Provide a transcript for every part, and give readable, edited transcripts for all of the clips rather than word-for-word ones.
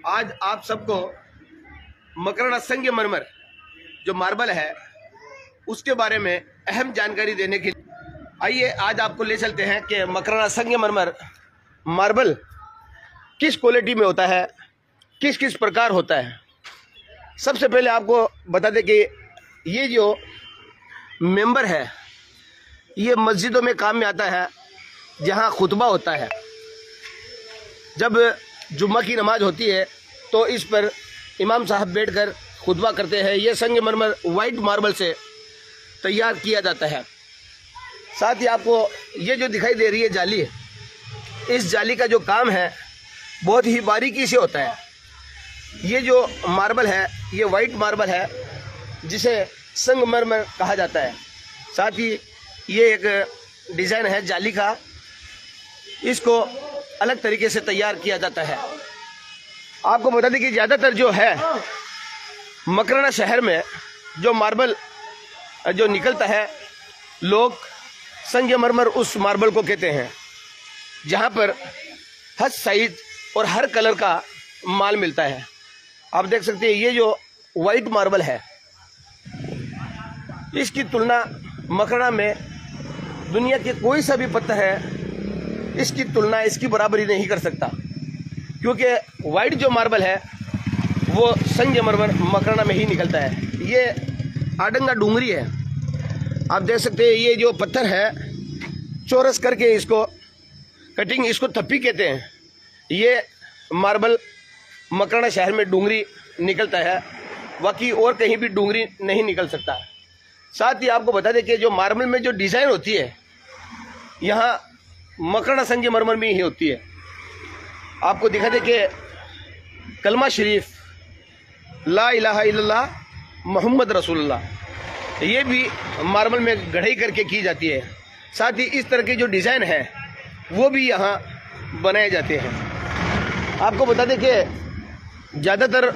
आज आप सबको मकराना संगमरमर जो मार्बल है उसके बारे में अहम जानकारी देने के लिए आइए आज आपको ले चलते हैं कि मकराना संगमरमर मार्बल किस क्वालिटी में होता है, किस किस प्रकार होता है। सबसे पहले आपको बता दें कि ये जो मेंबर है ये मस्जिदों में काम में आता है, जहाँ खुतबा होता है। जब जुम्मा की नमाज होती है तो इस पर इमाम साहब बैठकर खुतबा करते हैं। ये संगमरमर वाइट मार्बल से तैयार किया जाता है। साथ ही आपको ये जो दिखाई दे रही है जाली, इस जाली का जो काम है बहुत ही बारीकी से होता है। ये जो मार्बल है ये वाइट मार्बल है जिसे संगमरमर कहा जाता है। साथ ही ये एक डिज़ाइन है जाली का, इसको अलग तरीके से तैयार किया जाता है। आपको बता दें कि ज़्यादातर जो है मकराना शहर में जो मार्बल जो निकलता है, लोग संगमरमर उस मार्बल को कहते हैं, जहाँ पर हर साइज और हर कलर का माल मिलता है। आप देख सकते हैं ये जो वाइट मार्बल है इसकी तुलना मकराना में दुनिया के कोई सा भी पत्थर है इसकी तुलना, इसकी बराबरी नहीं कर सकता, क्योंकि वाइट जो मार्बल है वो संगमरमर मकराना में ही निकलता है। ये आडंगा डूंगरी है। आप देख सकते हैं ये जो पत्थर है चौरस करके इसको कटिंग, इसको थप्पी कहते हैं। ये मार्बल मकराना शहर में डूंगरी निकलता है, बाकी और कहीं भी डूंगरी नहीं निकल सकता। साथ ही आपको बता दें कि जो मार्बल में जो डिज़ाइन होती है यहाँ मकराना संगमरमर में ही होती है। आपको दिखा दे कि कलमा शरीफ ला इलाहा इल्लल्लाह मोहम्मद रसूलुल्लाह ये भी मार्बल में गढ़ाई करके की जाती है। साथ ही इस तरह के जो डिज़ाइन है वो भी यहाँ बनाए जाते हैं। आपको बता दें कि ज़्यादातर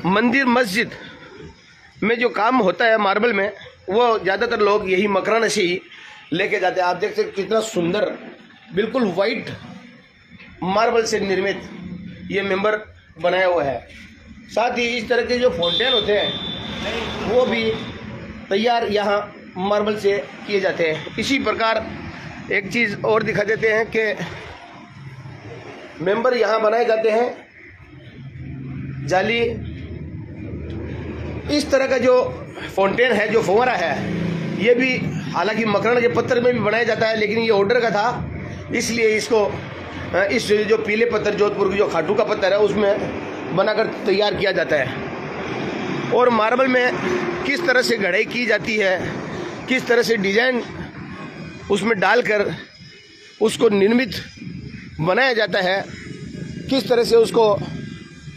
मंदिर मस्जिद में जो काम होता है मार्बल में, वो ज़्यादातर लोग यही मकराना से ही लेके जाते हैं। आप देख सकते कितना सुंदर बिल्कुल वाइट मार्बल से निर्मित ये मेंबर बनाया हुआ है। साथ ही इस तरह के जो फाउंटेन होते हैं वो भी तैयार यहाँ मार्बल से किए जाते हैं। इसी प्रकार एक चीज़ और दिखा देते हैं कि मेंबर यहाँ बनाए जाते हैं जाली। इस तरह का जो फाउंटेन है, जो फव्वारा है, ये भी हालांकि मकराना के पत्थर में भी बनाया जाता है, लेकिन ये ऑर्डर का था इसलिए इसको इस जो पीले पत्थर जोधपुर की जो खाटू का पत्थर है उसमें बनाकर तैयार किया जाता है। और मार्बल में किस तरह से गढ़ाई की जाती है, किस तरह से डिज़ाइन उसमें डालकर उसको निर्मित बनाया जाता है, किस तरह से उसको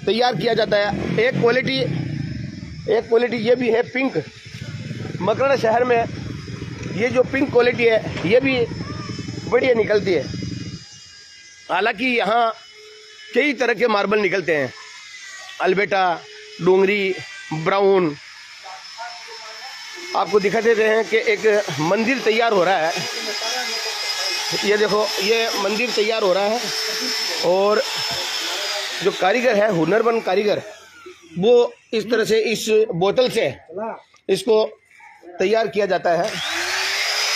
तैयार किया जाता है। एक क्वालिटी ये भी है पिंक। मकराना शहर में ये जो पिंक क्वालिटी है ये भी बढ़िया निकलती है। हालांकि यहाँ कई तरह के मार्बल निकलते हैं, अल्बेटा, डूंगरी, ब्राउन। आपको दिखा देते हैं कि एक मंदिर तैयार हो रहा है। ये देखो ये मंदिर तैयार हो रहा है और जो कारीगर है, हुनरमंद कारीगर, वो इस तरह से इस बोतल से इसको तैयार किया जाता है।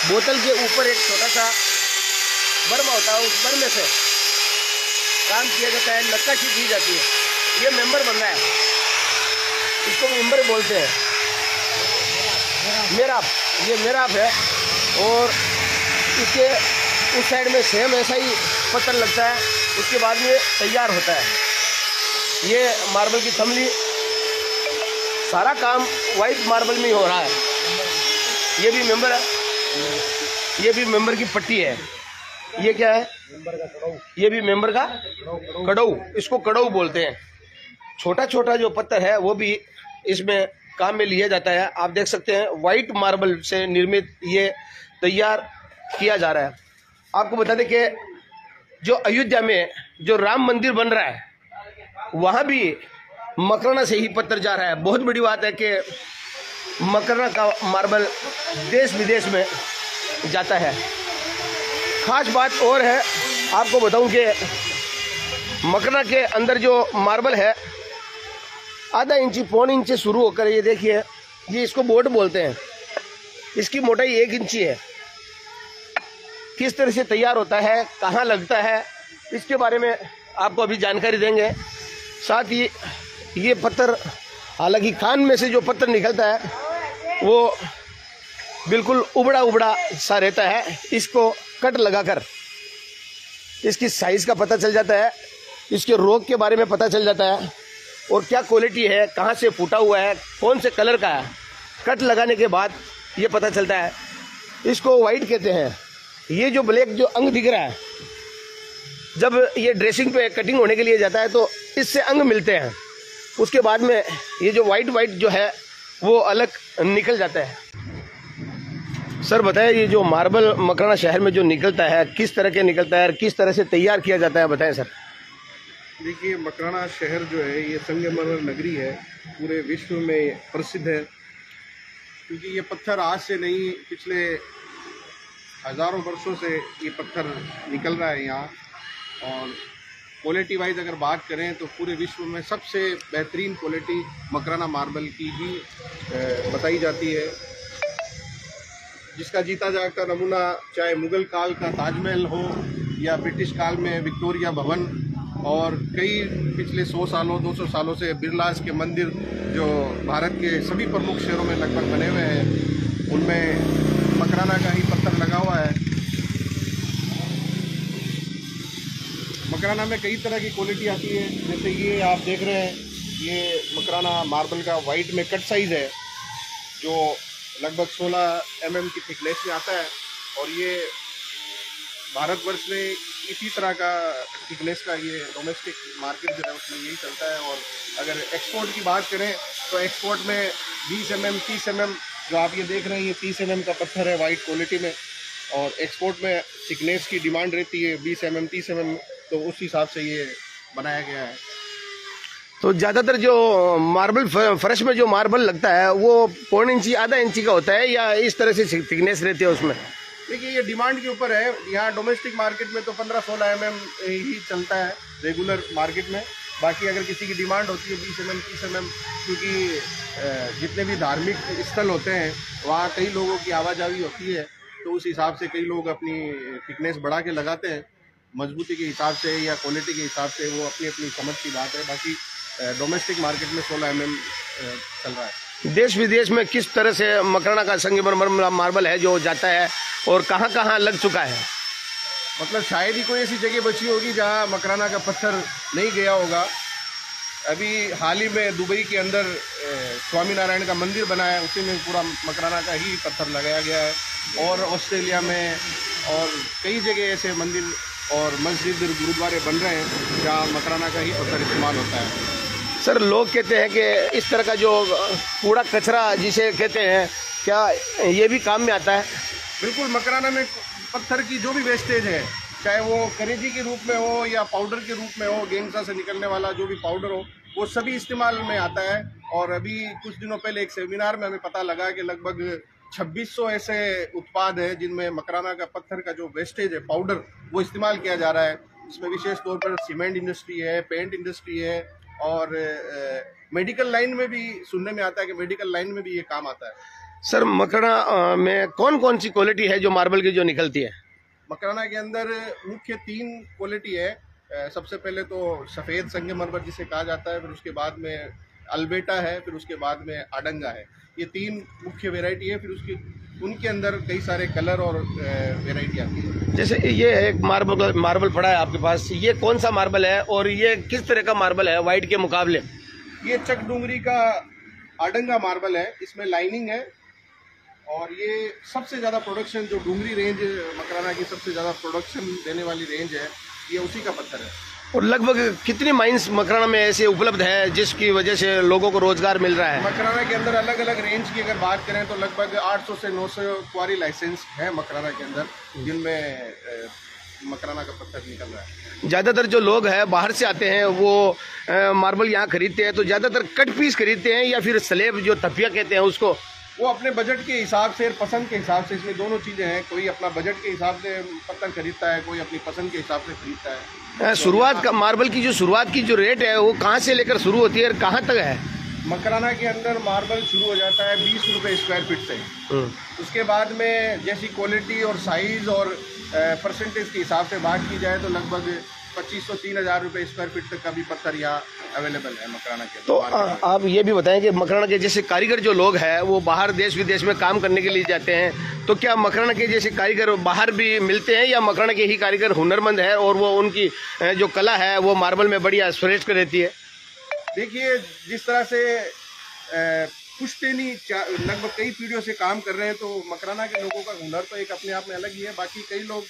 बोतल के ऊपर एक छोटा सा बर्मा होता है, उस बर्मे से काम किया जाता है, नक्काशी की जाती है। ये मेंबर बन रहा है, इसको मेंबर बोलते हैं, मेराब। ये मेराब है और इसके उस साइड में सेम ऐसा ही पत्थर लगता है, उसके बाद में तैयार होता है। ये मार्बल की थमली, सारा काम वाइट मार्बल में ही हो रहा है। ये भी मेंबर है, ये भी मेंबर की पट्टी है। ये क्या है? ये भी मेंबर का कड़ऊ, इसको कड़ऊ बोलते हैं। छोटा छोटा जो पत्थर है वो भी इसमें काम में लिया जाता है। आप देख सकते हैं वाइट मार्बल से निर्मित ये तैयार किया जा रहा है। आपको बता दें कि जो अयोध्या में जो राम मंदिर बन रहा है वहाँ भी मकराना से ही पत्थर जा रहा है। बहुत बड़ी बात है कि मकराना का मार्बल देश विदेश में जाता है। खास बात और है, आपको बताऊं कि मकराना के अंदर जो मार्बल है आधा इंची पौन इंच से शुरू होकर, ये देखिए, ये इसको बोर्ड बोलते हैं, इसकी मोटाई 1 इंची है। किस तरह से तैयार होता है, कहाँ लगता है, इसके बारे में आपको अभी जानकारी देंगे। साथ ही ये पत्थर, हालांकि खान में से जो पत्थर निकलता है वो बिल्कुल उबड़ा उबड़ा सा रहता है। इसको कट लगाकर इसकी साइज़ का पता चल जाता है, इसके रोग के बारे में पता चल जाता है, और क्या क्वालिटी है, कहाँ से फूटा हुआ है, कौन से कलर का है। कट लगाने के बाद ये पता चलता है। इसको वाइट कहते हैं। ये जो ब्लैक जो अंग दिख रहा है, जब ये ड्रेसिंग पे कटिंग होने के लिए जाता है तो इससे अंग मिलते हैं। उसके बाद में ये जो वाइट जो है वो अलग निकल जाता है। सर बताएं, ये जो मार्बल मकराना शहर में जो निकलता है, किस तरह के निकलता है और किस तरह से तैयार किया जाता है, बताएं सर। देखिए, मकराना शहर जो है ये संगमरमर नगरी है, पूरे विश्व में प्रसिद्ध है, क्योंकि ये पत्थर आज से नहीं, पिछले हज़ारों वर्षों से ये पत्थर निकल रहा है यहाँ। और क्वालिटी वाइज अगर बात करें तो पूरे विश्व में सबसे बेहतरीन क्वालिटी मकराना मार्बल की ही बताई जाती है, जिसका जीता जागता नमूना चाहे मुग़ल काल का ताजमहल हो या ब्रिटिश काल में विक्टोरिया भवन, और कई पिछले 100 सालों 200 सालों से बिरलास के मंदिर जो भारत के सभी प्रमुख शहरों में लगभग बने हुए हैं, उनमें मकराना का ही पत्थर लगा हुआ है। मकराना में कई तरह की क्वालिटी आती है, जैसे ये आप देख रहे हैं, ये मकराना मार्बल का वाइट में कट साइज़ है, जो लगभग 16 mm की थिकनेस में आता है। और ये भारतवर्ष में इसी तरह का थिकनेस का ये डोमेस्टिक मार्केट जो है उसमें यही चलता है। और अगर एक्सपोर्ट की बात करें तो एक्सपोर्ट में 20 mm 30 mm जो आप ये देख रहे हैं, ये 30 mm का पत्थर है वाइट क्वालिटी में, और एक्सपोर्ट में थिकनेस की डिमांड रहती है 20 mm 30 mm, तो उस हिसाब से ये बनाया गया है। तो ज़्यादातर जो मार्बल फर्श में जो मार्बल लगता है वो पौन इंची आधा इंची का होता है, या इस तरह से थिकनेस रहती है उसमें? देखिए, ये डिमांड के ऊपर है। यहाँ डोमेस्टिक मार्केट में तो 15-16 mm ही चलता है रेगुलर मार्केट में। बाकी अगर किसी की डिमांड होती है 20 mm 30 mm, क्योंकि जितने भी धार्मिक स्थल होते हैं वहाँ कई लोगों की आवाजाही होती है, तो उस हिसाब से कई लोग अपनी थिकनेस बढ़ा के लगाते हैं, मजबूती के हिसाब से या क्वालिटी के हिसाब से, वो अपनी अपनी समझ की बात है। बाकी डोमेस्टिक मार्केट में 16 mm चल रहा है। देश विदेश में किस तरह से मकराना का संगमरमर मार्बल है जो जाता है और कहाँ कहाँ लग चुका है? मतलब शायद ही कोई ऐसी जगह बची होगी जहाँ मकराना का पत्थर नहीं गया होगा। अभी हाल ही में दुबई के अंदर स्वामीनारायण का मंदिर बना है, उसी में पूरा मकराना का ही पत्थर लगाया गया है। और ऑस्ट्रेलिया में और कई जगह ऐसे मंदिर और मस्जिद गुरुद्वारे बन रहे हैं जहाँ मकराना का ही पत्थर इस्तेमाल होता है। सर, लोग कहते हैं कि इस तरह का जो कूड़ा कचरा जिसे कहते हैं, क्या ये भी काम में आता है? बिल्कुल, मकराना में पत्थर की जो भी वेस्टेज है, चाहे वो करेजी के रूप में हो या पाउडर के रूप में हो, गेंगसा से निकलने वाला जो भी पाउडर हो, वो सभी इस्तेमाल में आता है। और अभी कुछ दिनों पहले एक सेमिनार में हमें पता लगा कि लगभग 2600 ऐसे उत्पाद हैं जिनमें मकराना का पत्थर का जो वेस्टेज है, पाउडर, वो इस्तेमाल किया जा रहा है। इसमें विशेष तौर पर सीमेंट इंडस्ट्री है, पेंट इंडस्ट्री है, और मेडिकल लाइन में भी सुनने में आता है कि मेडिकल लाइन में भी ये काम आता है। सर, मकराना में कौन कौन सी क्वालिटी है जो मार्बल की जो निकलती है? मकराना के अंदर मुख्य 3 क्वालिटी है। सबसे पहले तो सफ़ेद संगमरमर जिसे कहा जाता है, फिर उसके बाद में अल्बेटा है, फिर उसके बाद में आडंगा है। ये 3 मुख्य वेराइटी है। फिर उनके अंदर कई सारे कलर और वेराइटी आती है। जैसे ये एक मार्बल पड़ा है आपके पास, ये कौन सा मार्बल है और ये किस तरह का मार्बल है वाइट के मुकाबले? ये चक डूंगरी का आडंगा मार्बल है, इसमें लाइनिंग है, और ये सबसे ज़्यादा प्रोडक्शन जो डूंगरी रेंज मकराना की सबसे ज़्यादा प्रोडक्शन देने वाली रेंज है, ये उसी का पत्थर है। और लगभग कितनी माइंस मकराना में ऐसे उपलब्ध है जिसकी वजह से लोगों को रोजगार मिल रहा है? मकराना के अंदर अलग अलग रेंज की अगर बात करें तो लगभग 800 से 900 क्वारी लाइसेंस है मकराना के अंदर, जिनमें मकराना का पत्थर निकल रहा है। ज़्यादातर जो लोग हैं बाहर से आते हैं वो मार्बल यहाँ खरीदते हैं, तो ज़्यादातर कट पीस खरीदते हैं या फिर स्लेब जो तपिया कहते हैं उसको? वो अपने बजट के हिसाब से, पसंद के हिसाब से, इसमें दोनों चीज़ें हैं। कोई अपना बजट के हिसाब से पत्थर खरीदता है, कोई अपनी पसंद के हिसाब से खरीदता है। शुरुआत का मार्बल की जो रेट है वो कहाँ से लेकर शुरू होती है और कहाँ तक है? मकराना के अंदर मार्बल शुरू हो जाता है 20 रुपये स्क्वायर फीट से। उसके बाद में जैसी क्वालिटी और साइज़ और परसेंटेज के हिसाब से बात की जाए तो लगभग 2500-3000 रुपये स्क्वायर फीट तक का भी पत्थर यहाँ अवेलेबल है मकराना के। तो आप ये भी बताएं कि मकराना के जैसे कारीगर जो लोग हैं वो बाहर देश विदेश में काम करने के लिए जाते हैं, तो क्या मकराना के जैसे कारीगर बाहर भी मिलते हैं या मकराना के ही कारीगर हुनरमंद है और वो उनकी जो कला है वो मार्बल में बढ़िया श्रेष्ठ कर देती है? देखिए, जिस तरह से पुश्तैनी लगभग कई पीढ़ियों से काम कर रहे हैं, तो मकराना के लोगों का हुनर तो एक अपने आप में अलग ही है। बाकी कई लोग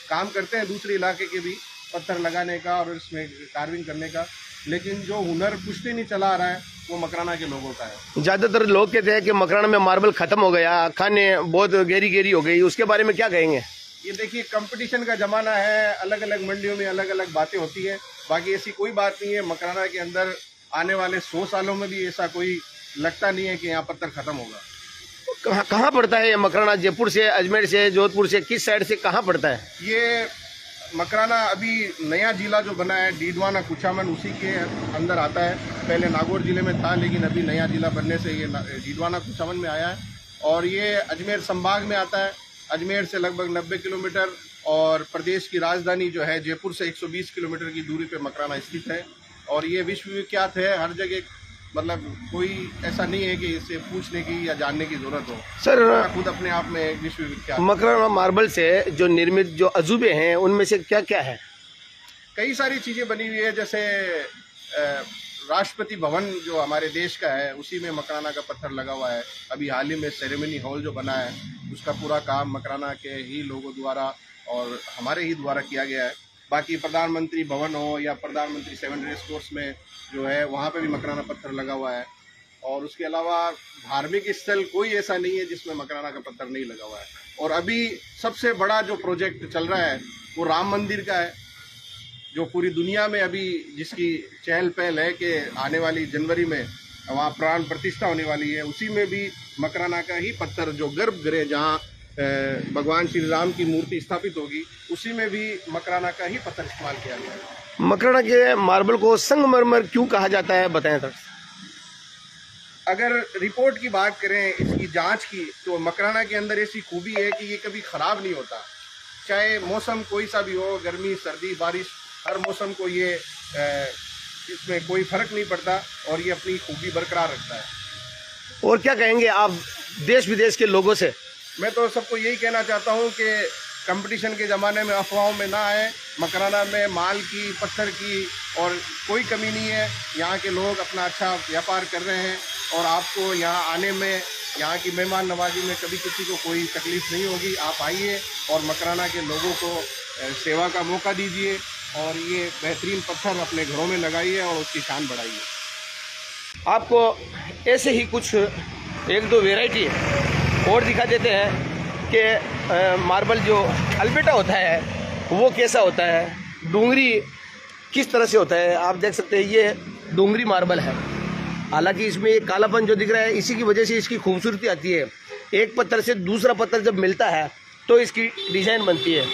काम करते हैं दूसरे इलाके के भी पत्थर लगाने का और इसमें कार्विंग करने का, लेकिन जो हुनर पुश्तैनी चला आ रहा है वो मकराना के लोगों का है। ज़्यादातर लोग कहते हैं कि मकराना में मार्बल खत्म हो गया, खाने बहुत गहरी हो गई, उसके बारे में क्या कहेंगे? ये देखिए, कंपटीशन का ज़माना है, अलग अलग मंडियों में अलग अलग बातें होती हैं। बाकी ऐसी कोई बात नहीं है। मकराना के अंदर आने वाले 100 सालों में भी ऐसा कोई लगता नहीं है कि यहाँ पत्थर खत्म होगा। कहाँ पड़ता है ये मकराना? जयपुर से, अजमेर से, जोधपुर से, किस साइड से कहाँ पड़ता है ये मकराना? अभी नया जिला जो बना है डीडवाना कुचामन, उसी के अंदर आता है। पहले नागौर जिले में था, लेकिन अभी नया जिला बनने से ये डीडवाना कुचामन में आया है। और ये अजमेर संभाग में आता है। अजमेर से लगभग 90 किलोमीटर और प्रदेश की राजधानी जो है जयपुर से 120 किलोमीटर की दूरी पे मकराना स्थित है। और ये विश्व विख्यात है हर जगह, मतलब कोई ऐसा नहीं है कि इसे पूछने की या जानने की जरूरत हो। सर, खुद अपने आप में एक विश्व विख्यात। मकराना मार्बल से जो निर्मित जो अजूबे हैं उनमें से क्या क्या है? कई सारी चीजें बनी हुई है, जैसे राष्ट्रपति भवन जो हमारे देश का है उसी में मकराना का पत्थर लगा हुआ है। अभी हाल ही में सेरेमनी हॉल जो बना है उसका पूरा काम मकराना के ही लोगों द्वारा और हमारे ही द्वारा किया गया है। बाकी प्रधानमंत्री भवन हो या प्रधानमंत्री 7 रेस कोर्स में जो है वहाँ पे भी मकराना पत्थर लगा हुआ है। और उसके अलावा धार्मिक स्थल कोई ऐसा नहीं है जिसमें मकराना का पत्थर नहीं लगा हुआ है। और अभी सबसे बड़ा जो प्रोजेक्ट चल रहा है वो राम मंदिर का है, जो पूरी दुनिया में अभी जिसकी चहल पहल है कि आने वाली जनवरी में वहाँ प्राण प्रतिष्ठा होने वाली है। उसी में भी मकराना का ही पत्थर, जो गर्भगृह जहाँ भगवान श्री राम की मूर्ति स्थापित होगी, उसी में भी मकराना का ही पत्थर इस्तेमाल किया गया है। मकराना के मार्बल को संगमरमर क्यों कहा जाता है, बताएं सर। अगर रिपोर्ट की बात करें, इसकी जांच की, तो मकराना के अंदर ऐसी खूबी है कि ये कभी ख़राब नहीं होता। चाहे मौसम कोई सा भी हो, गर्मी सर्दी बारिश, हर मौसम को ये इसमें कोई फ़र्क नहीं पड़ता और ये अपनी खूबी बरकरार रखता है। और क्या कहेंगे आप देश विदेश के लोगों से? मैं तो सबको यही कहना चाहता हूँ कि कंपटीशन के ज़माने में अफवाहों में ना आए। मकराना में माल की, पत्थर की और कोई कमी नहीं है। यहाँ के लोग अपना अच्छा व्यापार कर रहे हैं और आपको यहाँ आने में, यहाँ की मेहमान नवाजी में कभी किसी को कोई तकलीफ़ नहीं होगी। आप आइए और मकराना के लोगों को सेवा का मौका दीजिए और ये बेहतरीन पत्थर अपने घरों में लगाइए और उसकी शान बढ़ाइए। आपको ऐसे ही कुछ 1-2 वेराइटी और दिखा देते हैं कि मार्बल जो अल्बेटा होता है वो कैसा होता है, डूंगरी किस तरह से होता है। आप देख सकते हैं ये डूंगरी मार्बल है। हालांकि इसमें ये कालापन जो दिख रहा है इसी की वजह से इसकी खूबसूरती आती है। एक पत्थर से दूसरा पत्थर जब मिलता है तो इसकी डिज़ाइन बनती है।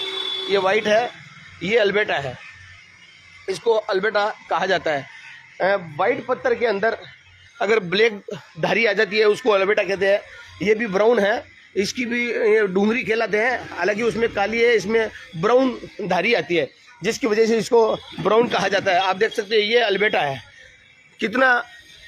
ये वाइट है, ये अल्बेटा है, इसको अल्बेटा कहा जाता है। वाइट पत्थर के अंदर अगर ब्लैक धारी आ जाती है उसको अल्बेटा कहते हैं। ये भी ब्राउन है, इसकी भी डूंगरी कहलाते हैं। हालांकि उसमें काली है, इसमें ब्राउन धारी आती है जिसकी वजह से इसको ब्राउन कहा जाता है। आप देख सकते हैं ये अल्बेटा है। कितना,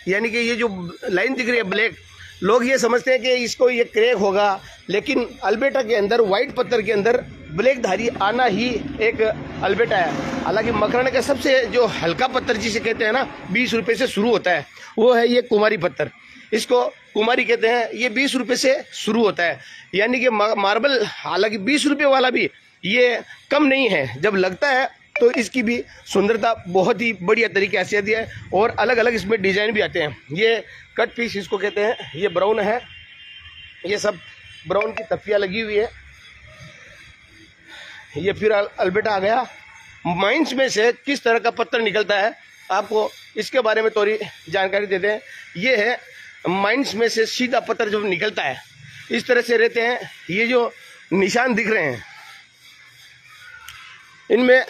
यानी कि ये जो लाइन दिख रही है ब्लैक, लोग ये समझते हैं कि इसको ये क्रैक होगा, लेकिन अल्बेटा के अंदर, वाइट पत्थर के अंदर ब्लैक धारी आना ही एक अल्बेटा है। हालांकि मकराना का सबसे जो हल्का पत्थर जिसे कहते हैं ना, 20 रुपये से शुरू होता है, वो है ये कुमारी पत्थर। इसको कुमारी कहते हैं। ये 20 रुपये से शुरू होता है। यानी कि मार्बल, हालांकि 20 रुपये वाला भी ये कम नहीं है। जब लगता है तो इसकी भी सुंदरता बहुत ही बढ़िया तरीके से आती है और अलग अलग इसमें डिजाइन भी आते हैं। ये कट पीस इसको कहते हैं। ये ब्राउन है, ये सब ब्राउन की तफिया लगी हुई है। ये फिर अल्बेटा आ गया। माइंस में से किस तरह का पत्थर निकलता है आपको इसके बारे में थोड़ी जानकारी देते हैं। ये है माइंस में से सीधा पत्थर जब निकलता है इस तरह से रहते हैं। ये जो निशान दिख रहे हैं इनमें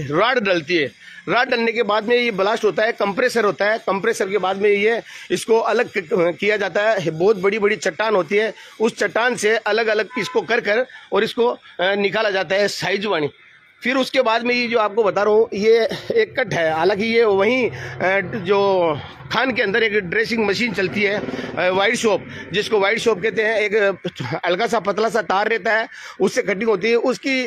रॉड डलती है। रॉड डलने के बाद में ये ब्लास्ट होता है, कंप्रेसर होता है। कंप्रेसर के बाद में ये इसको अलग किया जाता है। बहुत बड़ी बड़ी चट्टान होती है, उस चट्टान से अलग अलग इसको कर और इसको निकाला जाता है साइज वाणी। फिर उसके बाद में ये जो आपको बता रहा हूँ ये एक कट है। हालांकि ये वहीं जो खान के अंदर एक ड्रेसिंग मशीन चलती है वाइड शॉप, जिसको वाइड शॉप कहते हैं। एक हल्का सा पतला सा तार रहता है, उससे कटिंग होती है। उसकी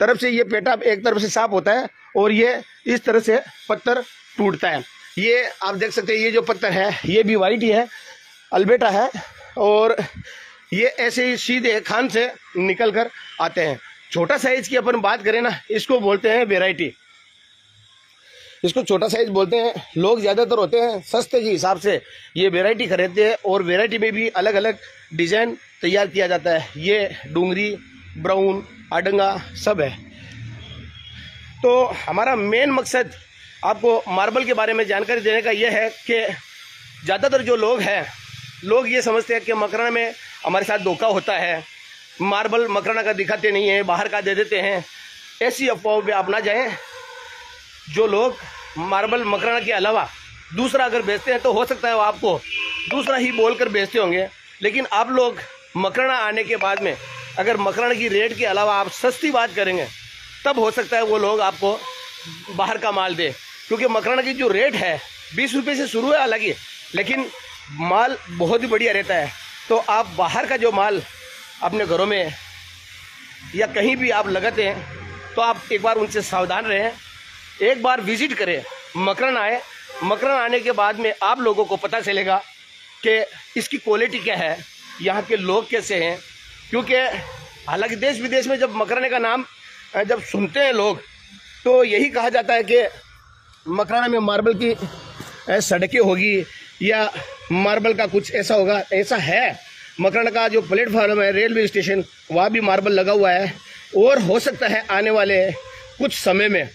तरफ से ये पेटा एक तरफ से साफ होता है और ये इस तरह से पत्थर टूटता है। ये आप देख सकते हैं, ये जो पत्थर है ये भी वाइट ही है, अल्बेटा है, और ये ऐसे ही सीधे खान से निकल कर आते हैं। छोटा साइज की अपन बात करें ना, इसको बोलते हैं वेराइटी, इसको छोटा साइज बोलते हैं। लोग ज़्यादातर होते हैं सस्ते के हिसाब से ये वेराइटी खरीदते हैं, और वेराइटी में भी अलग अलग डिज़ाइन तैयार किया जाता है। ये डूंगरी, ब्राउन, आडंगा सब है। तो हमारा मेन मकसद आपको मार्बल के बारे में जानकारी देने का यह है कि ज़्यादातर जो लोग हैं, लोग ये समझते हैं कि मकराना में हमारे साथ धोखा होता है, मार्बल मकराना का दिखाते नहीं है, बाहर का दे देते हैं। ऐसी अफवाहों पे आप ना जाएं। जो लोग मार्बल मकराना के अलावा दूसरा अगर बेचते हैं तो हो सकता है वो आपको दूसरा ही बोलकर बेचते होंगे, लेकिन आप लोग मकराना आने के बाद में अगर मकराना की रेट के अलावा आप सस्ती बात करेंगे तब हो सकता है वो लोग आपको बाहर का माल दे। क्योंकि मकराना की जो रेट है 20 रुपये से शुरू है हालांकि, लेकिन माल बहुत ही बढ़िया रहता है। तो आप बाहर का जो माल अपने घरों में या कहीं भी आप लगाते हैं तो आप एक बार उनसे सावधान रहें। एक बार विजिट करें, मकराना आए। मकराना आने के बाद में आप लोगों को पता चलेगा कि इसकी क्वालिटी क्या है, यहाँ के लोग कैसे हैं। क्योंकि हालांकि देश विदेश में जब मकराने का नाम जब सुनते हैं लोग तो यही कहा जाता है कि मकराना में मार्बल की सड़कें होगी या मार्बल का कुछ ऐसा होगा। ऐसा है, मकराना का जो प्लेटफार्म है रेलवे स्टेशन वहाँ भी मार्बल लगा हुआ है, और हो सकता है आने वाले कुछ समय में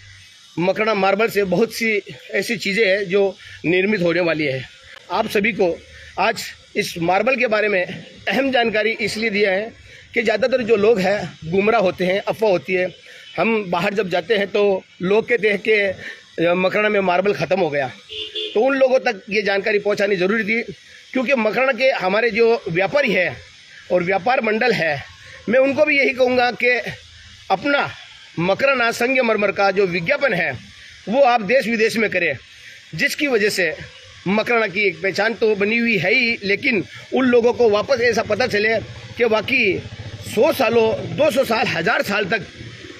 मकराना मार्बल से बहुत सी ऐसी चीज़ें हैं जो निर्मित होने वाली है। आप सभी को आज इस मार्बल के बारे में अहम जानकारी इसलिए दिया है कि ज़्यादातर जो लोग हैं गुमराह होते हैं, अफवाह होती है। हम बाहर जब जाते हैं तो लोग कहते हैं कि मकराना में मार्बल ख़त्म हो गया, तो उन लोगों तक ये जानकारी पहुंचानी ज़रूरी थी। क्योंकि मकराना के हमारे जो व्यापारी है और व्यापार मंडल है, मैं उनको भी यही कहूँगा कि अपना मकराना संगमरमर का जो विज्ञापन है वो आप देश विदेश में करें, जिसकी वजह से मकराना की एक पहचान तो बनी हुई है ही, लेकिन उन लोगों को वापस ऐसा पता चले कि वाकई 100 सालों 200 साल 1000 साल तक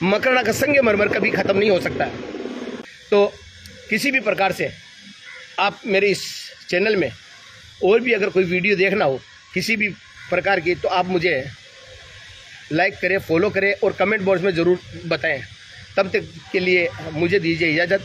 मकराना का संगमरमर कभी ख़त्म नहीं हो सकता। तो किसी भी प्रकार से आप मेरे इस चैनल में और भी अगर कोई वीडियो देखना हो किसी भी प्रकार की, तो आप मुझे लाइक करें, फॉलो करें और कमेंट बॉक्स में ज़रूर बताएं। तब तक के लिए मुझे दीजिए इजाज़त।